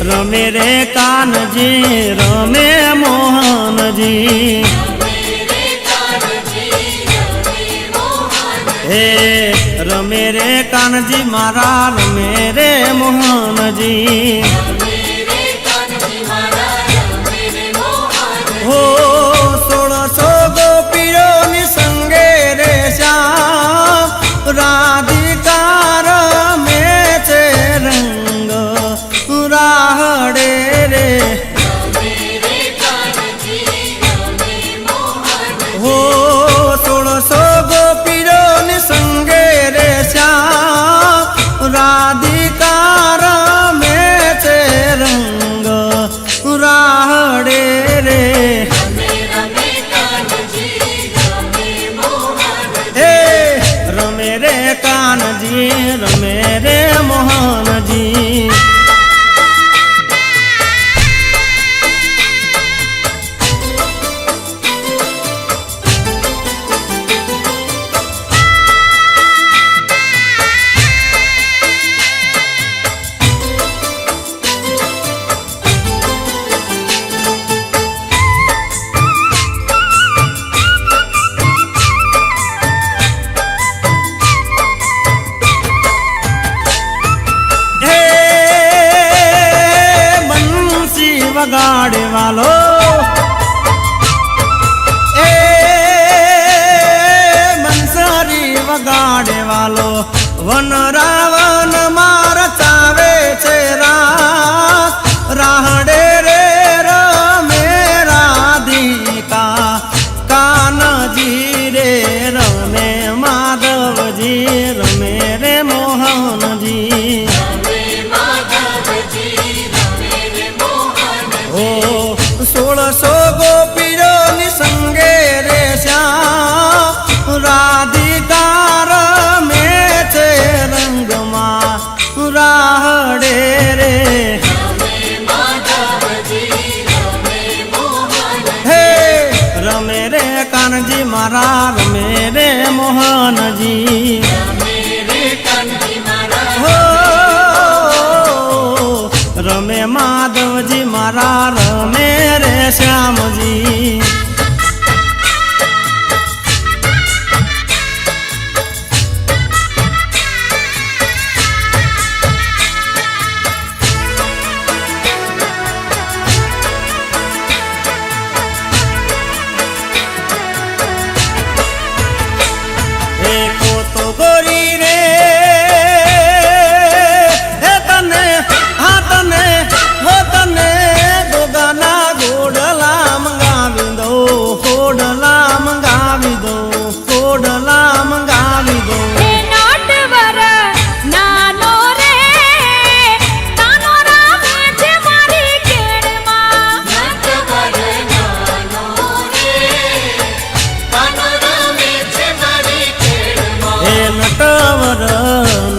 रमे रे कानजी रमे मोहनजी हे रमे रे कानजी मारा रमे रे मोहनजी हो 1600 गोपीओ निसंगे रे श्याम राधिकार में चे रंग राहड़े रे हो 1600 गोपीओ निसंगे रे श्याम राधिकार में चे रंग राहड़े रे रमे रे कानजी रमे रे मोहनजी वगाड़े वालो ए बंसारी वगाड़े वालो वन रावण मार चावे छे रात राहड़े रे रमे राधिका कानजी रे रमे माधवजी रमे रे मोहनजी ओ 1600 गोपीओ निसंगे रे श्याम राधिकार में चे रंग मा राहड़े रे हे रमे रे कानजी मारा रमे रे मोहनजी हो रमे माधवजी मारा रमे रे श्यामजी एको तो गोरी रे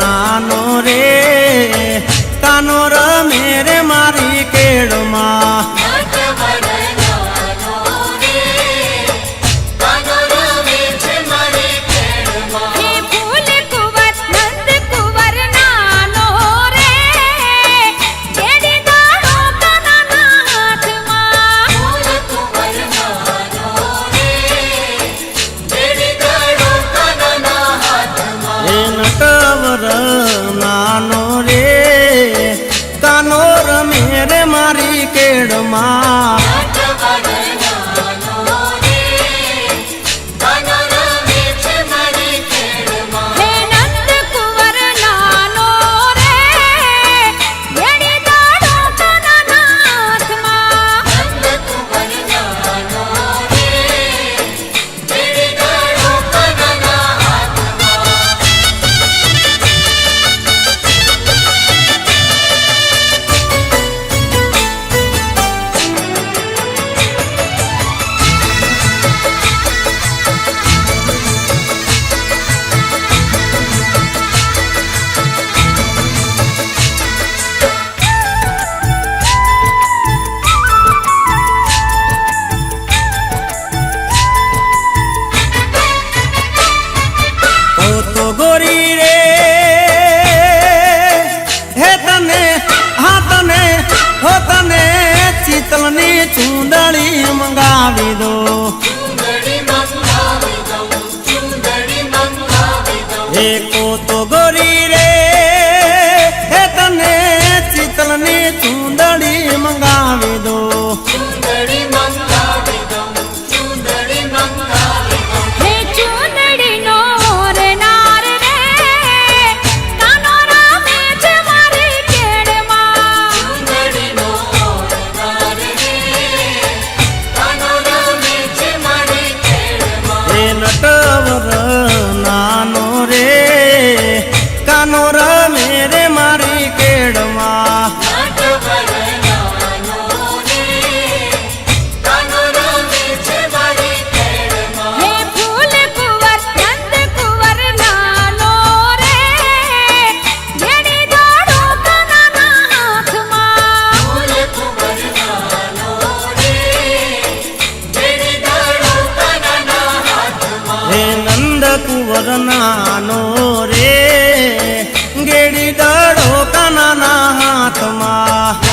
नानो रे कानो रमे रे मारी केड़मा नानो रे कानो रमे रे मारी केड़मा નાનો રે ગેડી દડો કાનાના હાથમાં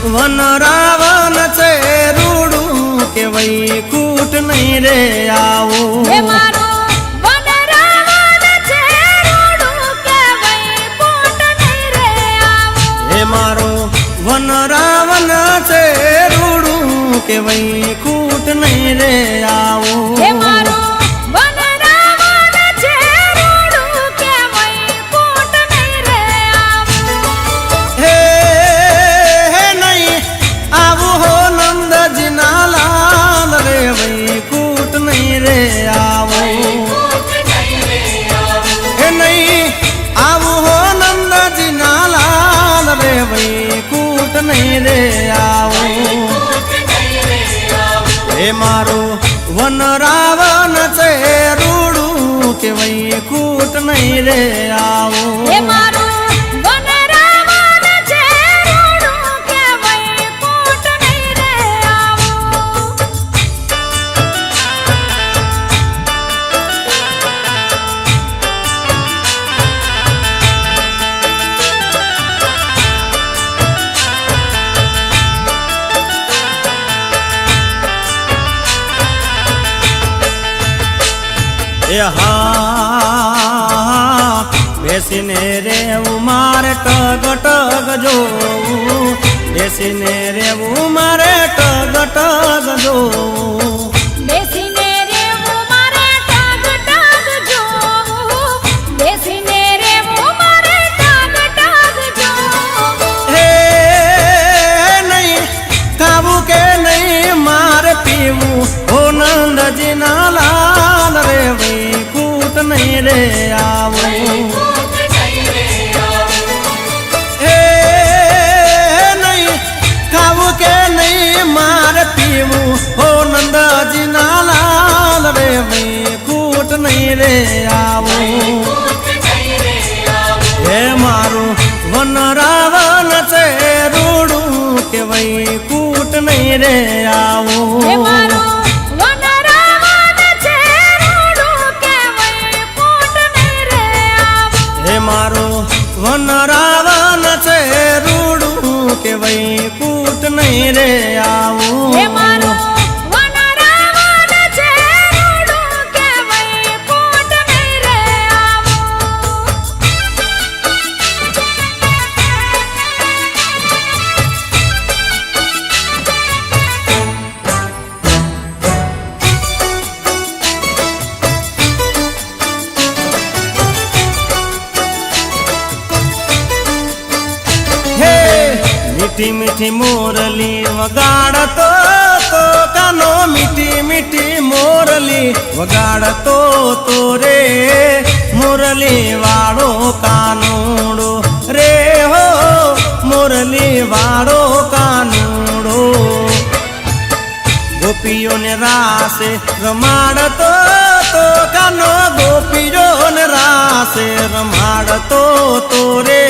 વન રાવણ છે રૂડું કે વૈકુટ નહીં રે આવું હે મારો વન રાવણ છે રૂડું કે વૈકુટ નહીં રે આવું હે મારો વન રાવણ છે રૂડું કે વૈકુટ નહીં રે આવું હે મારો વન રાવણ છે રૂડું કે વૈકુટ નહીં રે આવું હે આવું હો નંદજીના લાલ રે વૈકુટ નહીં રે આવું હે નહીં આવું હો નંદજીના લાલ રે વૈકુટ નહીં રે આવું હે મારું વન રાવણ છે રૂડું કે વૈકુટ નહીં રે આવું હે મારો વન રાવણ છે રૂડું કે વૈકુટ નહીં રે આવું હા બેસીને રેવું મારે ટગ ટગ જોવું બેસીને રેવું મારે ટગ ટગ જોવું બેસીને રેવું મારે ટગ ટગ જોવું બેસીને રેવું મારે ટગ ટગ જોવું હે નહીં ખાવું કે નહીં મારે પીવું ઓ નંદજીના લાલ રે વૈકુટ નહીં રે આવું હે નહીં ખાવું કે નહીં મારે પીવું ઓ નંદજીના લાલ રે વૈકુટ નહીં રે આવું હે મારું વન રાવણ છે રૂડું કે વૈકુટ નહીં રે આવું હે મારો વન રાવણ છે રૂડું કે વૈકુટ નહીં રે આવું હે મારો વન રાવણ છે રૂડું કે વૈકુટ નહીં રે આવું હે મારો વન રાવણ છે રૂડું કે વૈકુટ નહીં રે આવું હે મીઠી મીઠી મોરલી વગાડતો તો કાનો મીઠી મીઠી મોરલી વગાડતો તો રે મોરલી વાળો કાનુડો રે હો મોરલી વાળો કાનુડો ગોપીઓને રાસે રમાડતો તો કાનો ગોપીઓને રાસે રમાડતો તો રે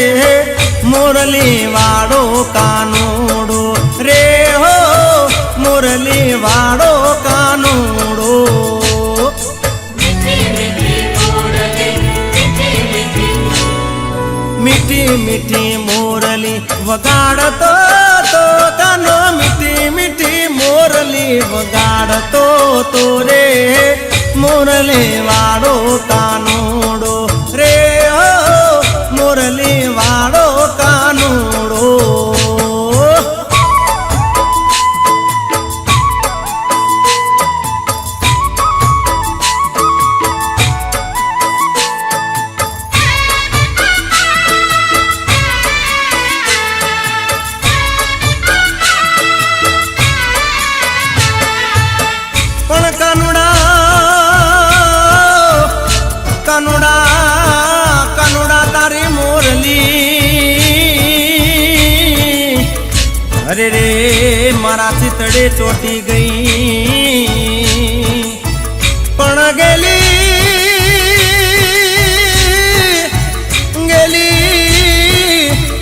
મોરલી વાળો કાનુડો રે હો મોરલી વાળો કાનુડો મીઠી મીઠી મોરલી વગાડતો તો કાનો મીઠી મીઠી મોરલી વગાડતો તો રે મોરલી વાળો કાનુડો રે હો મોરલી વાળો કાનુડો કનુડા તારી મોરલી અરે રે મારા ચિતડે ચોટી ગઈ પણ ગેલી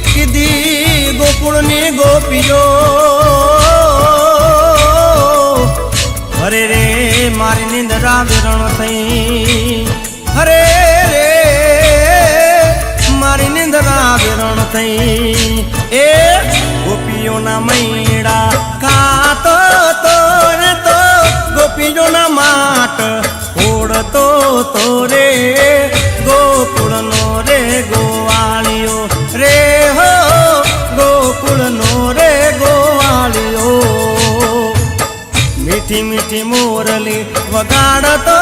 કીધી ગોકુળની ગોપીઓ અરે રે મારી નિંદરા વિરણ થઈ અરે રે મારી નિંદરા વિરણ થઈ એ ગોપીઓના મૈડા ખાતો તો રે તો ગોપીઓના માટ ઓળતો તો રે ગોકુળનો રે ગોવાળિયો રે હો ગોકુળનો રે ગોવાળિયો મીઠી મીઠી મોરલી વગાડતો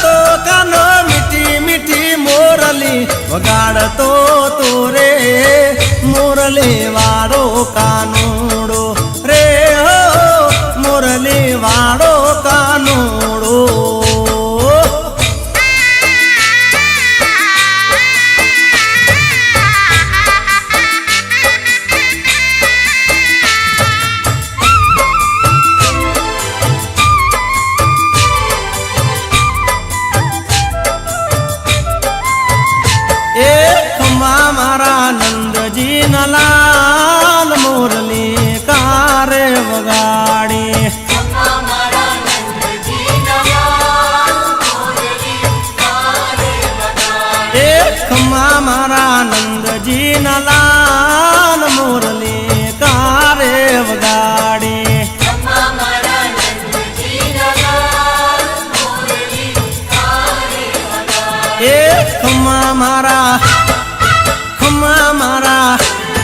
તો કાનો મીઠી મીઠી મોરલી વગાડતો તો રે મોરલી વાળો કાનુડો રે હો મોરલી વાળો કાનુડો મારા નંદજી ના લાલ મોરલી કારે વગાડી એ ખમ્મા મારા નંદજી ના લાલ મોરલી કારે વગાડી એ ખમ્મા મારા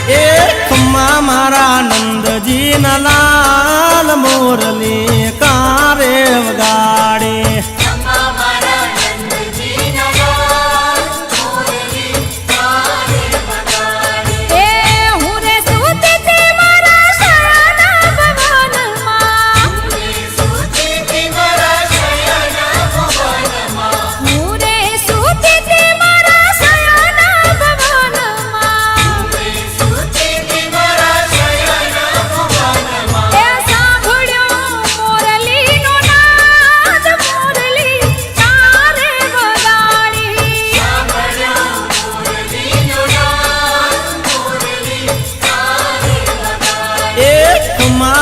એ ખમ્મા મારા નંદજી ના લાલ મોરલી કારે વગાડે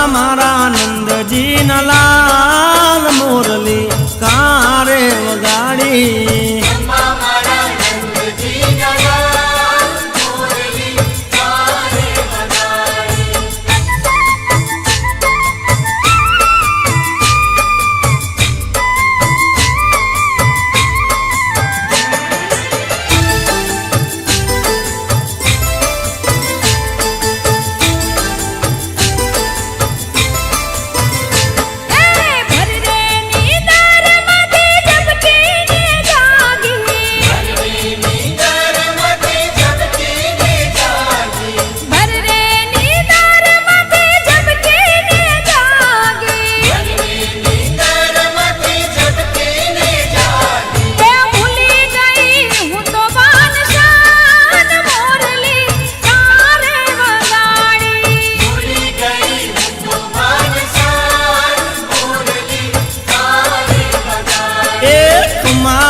મારા નંદજી ના લાલ મોરલી કારે વગાડી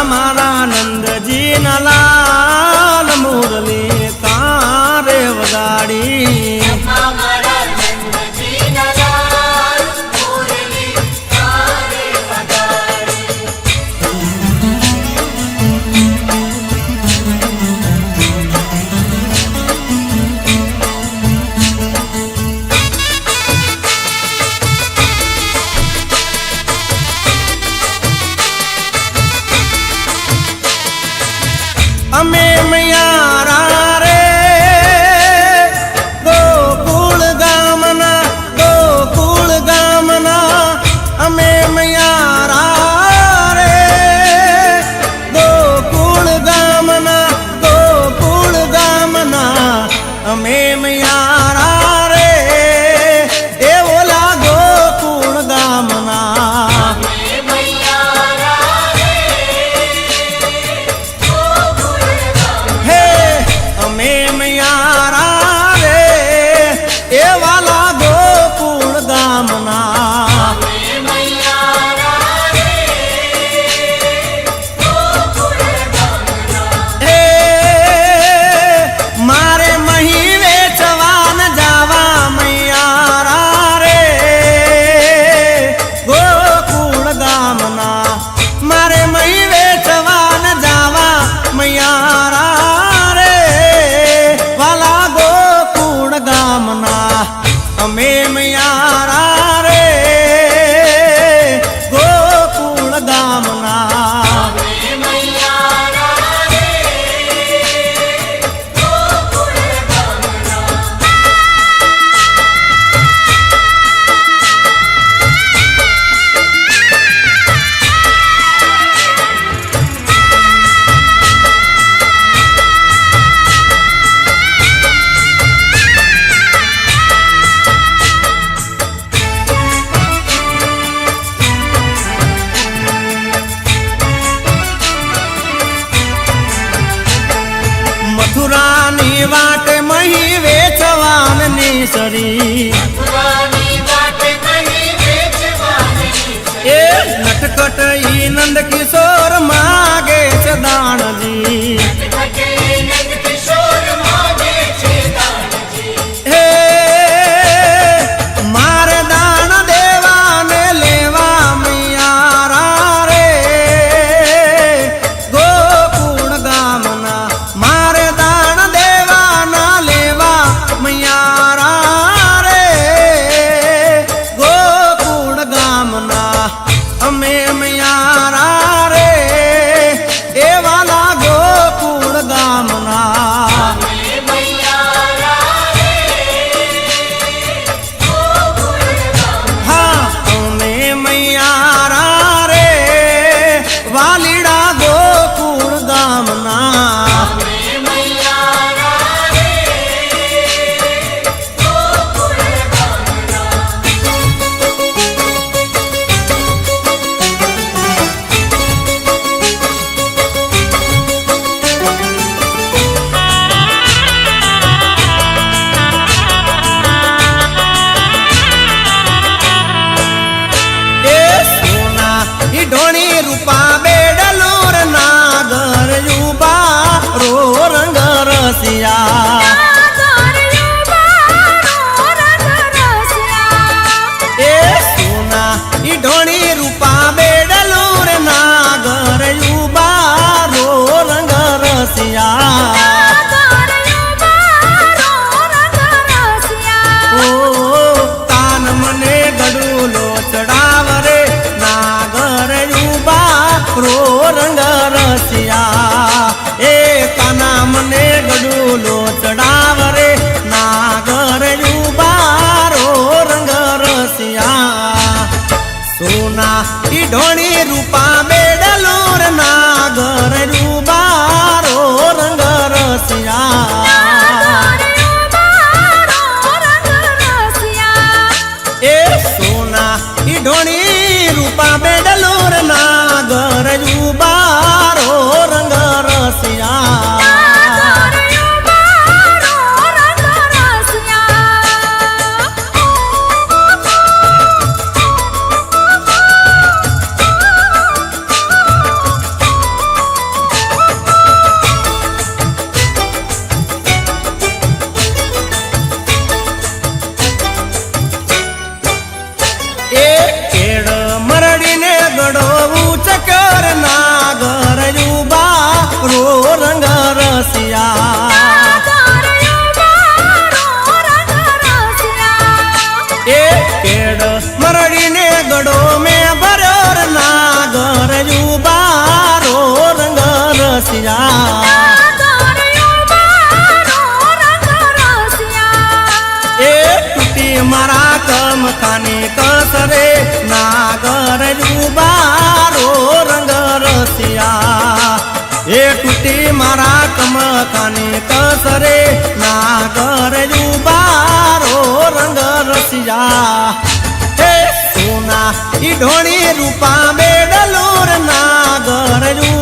મારા નંદજી ના લાલ મોરલી કારે વગાડી અમે મૈયારા રે ગોકુળ ગામના અમે મૈયારા રે ગોકુળ ગામના અમે મૈયારા રે એ ઓલા ગોકુળ ગામના મથુરાની વાટે મહી વેચવાનની સરી એ નટકટ ઈ નંદ કિશોર માગે છે દાણજી હે મારે દાણ દેવાને લેવા મૈયારા રે ગોકુળ ગામના મારે દાણ દેવાના લેવા મૈયારા રે ગોકુળ ગામના અમે મૈયારા રે એ વાલા ગોકુળ ગામના હા અમે મૈયારા રે વાલીડા ગોકુળ ગામના ઢોણી રૂપા બેડલુર નાગર યુબા રો રંગ રસિયા એ સોના ઈ ઢોણી રૂપા બેડલુર નાગર યુબા રો રંગ રસિયા ઓ તાન મને ગડુલો ચડાવ રે નાગર યુબા રો રંગ રસિયા એ કાના મને ગડુલો ચડાવ રે નાગર યુબા રો રંગ રસિયા સોના ઈ ઢોણી રૂપા બેડલુર નાગર યુબા રો રંગ રસિયા એ સોના ઈ ઢોણી રૂપા બેડલુર નાગર યુબા રો રંગ રસિયા ચકર નાગર યુબા રો રંગ રસિયા એ કેડ મરડીને ગડો મેં ભર્યો નાગર યુબા રો રંગ રસિયા એ તૂટી મારા કમ ખાની કસરે નાગર યુબા રો રંગ રસિયા એ તૂટી મારા કમ ખાની કસરે નાગર યુબા રો રંગ રસિયા હે સોના ઈ ઢોણી રૂપા બેડલુર નાગર યુબા